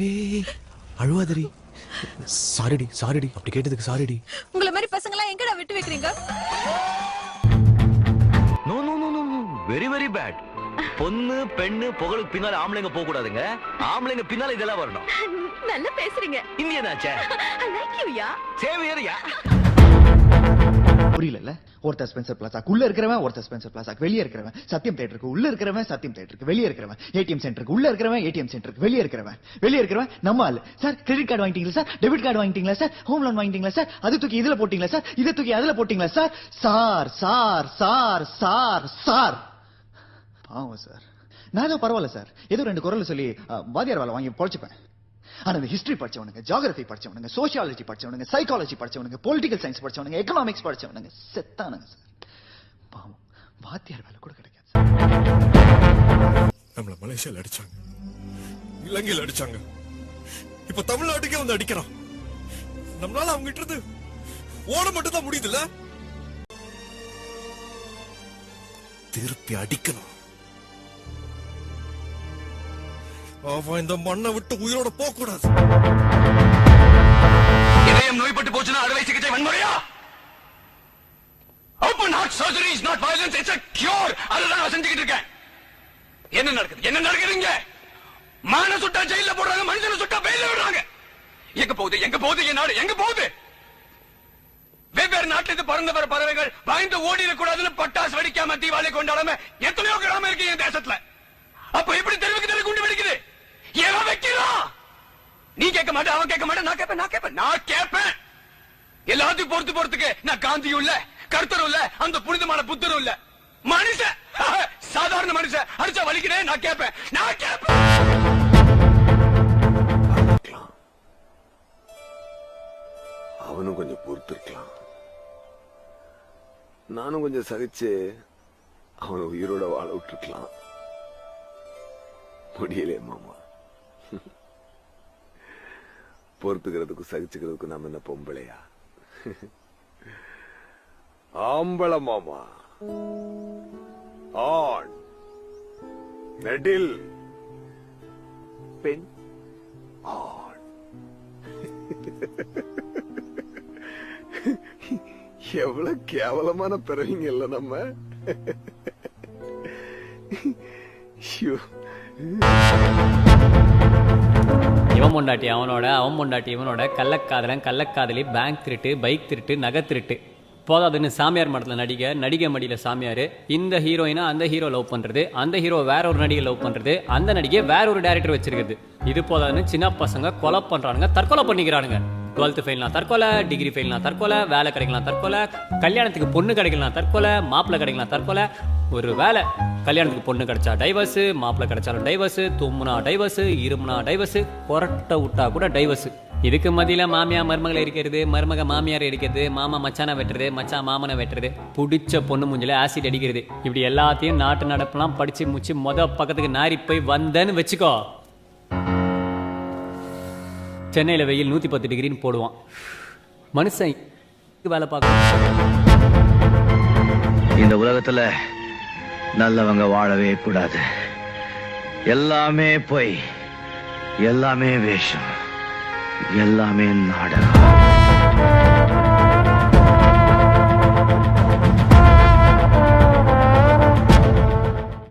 ஏய் அழுவாதடி. சாரிடி சாரிடி, அப்படி கேட்டதுக்கு சாரிடி. உங்கள மாதிரி பசங்க எல்லாம் எங்கடா விட்டு வைக்கிறீங்க? No no no no, very very bad. பொண்ணு பெண்ணு புகழுக்கு பின்னால ஆம்பளைங்க போக கூடாதுங்க, ஆம்பளைங்க பின்னால இதெல்லாம் வரணும். நல்லா பேசுறீங்க. இந்தியனாச்சே. I like you யா. சேவியர்யா. புரியல. ஒருத்தர் ஸ்பென்சர் பிளாசாக்கு உள்ள இருக்கிறவன், ஒருத்தர் ஸ்பென்சர் பிளாசாக்கு வெளியே இருக்கிறவன், சத்தியம் தியேட்டருக்கு உள்ள இருக்கிறவன், சத்தியம் தியேட்டருக்கு வெளியே இருக்கிறவன், ஏடிஎம் சென்டருக்கு உள்ள இருக்கிறவன், ஏடிஎம் சென்டருக்கு வெளியே இருக்கிறவன் நம்ம ஆளு. சார் கிரெடிட் கார்டு வாங்கிட்டீங்களா சார், டெபிட் கார்டு வாங்கிட்டீங்களா சார், ஹோம் லோன் வாங்கிட்டீங்களா சார், அது தூக்கி இதுல போட்டீங்களா சார், இதை தூக்கி அதுல போட்டீங்களா sir, sir sir sir sir sir. பாவம் சார். நான் ஏதோ பரவாயில்ல சார், ஏதோ 2 குரல் சொல்லி வாதியார் வேலை வாங்கி பொழைச்சுப்பேன். ஆனா இந்த ஹிஸ்டரி படிச்சவனுங்க, ஜியோகிராஃபி படிச்சவனுங்க, சோசியாலஜி படிச்சவனுங்க, சைக்காலஜி படிச்சவனுங்க, பொலிட்டிக்கல் சயின்ஸ் படிச்சவனுங்க, எக்கனாமிக்ஸ் படிச்சவனுங்க செத்தானுங்க சார். பாவம் வாத்தியார் வேலை கூட கிடைக்காது. நம்மள மலேசியால அடிச்சாங்க, இலங்கையில அடிச்சாங்க, இப்ப தமிழ்நாட்டுக்கே வந்து அடிக்கிறான். நம்மளால அவங்க கிட்ட இருந்து ஓட மட்டும் தான் முடியுதுல்ல, திருப்பி அடிக்கணும். அவன் இந்த மண்ணை விட்டு உயிரோட போக கூடாது. இதயம் நோய்பட்டு போச்சுன்னா அறுவை சிகிச்சை வன்முறையா? Open heart surgery is not violence, it's a cure. அதுதான் நான் செஞ்சுக்கிட்டு இருக்கேன். என்ன நடக்குதுங்க? மான சுட்டா ஜெயில போடுறாங்க, மனுஷனை சுட்டா வெயில விடுறாங்க. எங்க போகுது என் நாடு, எங்க போகுது? வெவ்வேறு நாட்டிலிருந்து பறந்து வர பறவைகள் பயந்து ஓடிடக்கூடாதுன்னு பட்டாசு வெடிக்காம தீபாவளி கொண்டாடாம எத்தனையோ கிராமம் இருக்கு என் தேசத்துல. அப்ப எப்படி தெருவுக்கு தெரு குண்டு வெடிக்குது? ஏன் வைக்கிறான்? நீ கேட்க மாட்டே, அவன் கேட்க மாட்டே, நான் கேட்பேன். எல்லாத்தையும் பொறுத்துக்கு நான் காந்தியும் இல்ல, கருத்தரும் இல்ல, அந்த புனிதமான புத்தரும் இல்ல. மனுஷன், சாதாரண மனுஷன் அடிச்சா வலிக்கிறேன், நான் கேட்பேன். அவனும் கொஞ்சம் பொறுத்திருக்கலாம், நானும் கொஞ்சம் சகிச்சு அவனை உயிரோட வாழ விட்டுருக்கலாம். முடியலையே மாமா. பொறுத்துக்கிறதுக்கும் சகிச்சுக்கிறதுக்கும் நாம என்ன பொம்பளையா? ஆம்பளை மாமா. ஆண் நெடில், பெண் ஆண். எவ்வளவு கேவலமான பிறவிங்க இல்ல நம்ம. இவன் பொண்டாட்டி அவனோட, அவன் பொண்டாட்டி இவனோட, கள்ளக்காதலன் கள்ளக்காதலி, பேங்க் திருட்டு, பைக் திருட்டு, நகை திருட்டு. போதாதுன்னு சாமியார் மடத்தில் நடிகை மடியில் சாமியார். இந்த ஹீரோயினா அந்த ஹீரோ லவ் பண்ணுறது, அந்த ஹீரோ வேற ஒரு நடிகை லவ் பண்ணுறது, அந்த நடிகை வேற ஒரு டைரக்டர் வச்சிருக்குது. இது போதாதுன்னு சின்ன பசங்க கொலை பண்ணுறானுங்க, தற்கொலை பண்ணிக்கிறானுங்க. 12th ஃபெயில்னா தற்கொலை, டிகிரி ஃபெயில்னா தற்கொலை, வேலை கிடைக்கலாம் தற்கொலை, கல்யாணத்துக்கு பொண்ணு கிடைக்கலாம் தற்கொலை, மாப்பிள்ளை கிடைக்கலாம் தற்கொலை. ஒரு வேலை கல்யாணத்துக்கு பொண்ணு கிடைச்சா டைவர்ஸு, மாப்பிள்ளை கிடைச்சாலும் டைவர்ஸு, தும்முனா டைவர்ஸு, இருமுனா டைவர்ஸு, கொரட்டை விட்டா கூட டைவர்ஸு. இதுக்கு மத்தியில் மாமியா மருமகளை இருக்கிறது, மருமக மாமியார் அடிக்கிறது, மாமா மச்சானை வெட்டுறது, மச்சான் மாமனை வெட்டுறது, பிடிச்ச பொண்ணு மூஞ்சில ஆசிட் அடிக்கிறது. இப்படி எல்லாத்தையும் நாட்டு நடப்பெல்லாம் படிச்சு முச்சு பக்கத்துக்கு நாரி போய் வந்தேன்னு வச்சுக்கோ, சென்னையில் வெயில் 110 டிகிரின்னு போடுவான். மனுஷன் வேலை பார்க்கணும். இந்த உலகத்துல நல்லவங்க வாழவே கூடாது. எல்லாமே பொய், எல்லாமே வேஷம், எல்லாமே நாடகம்.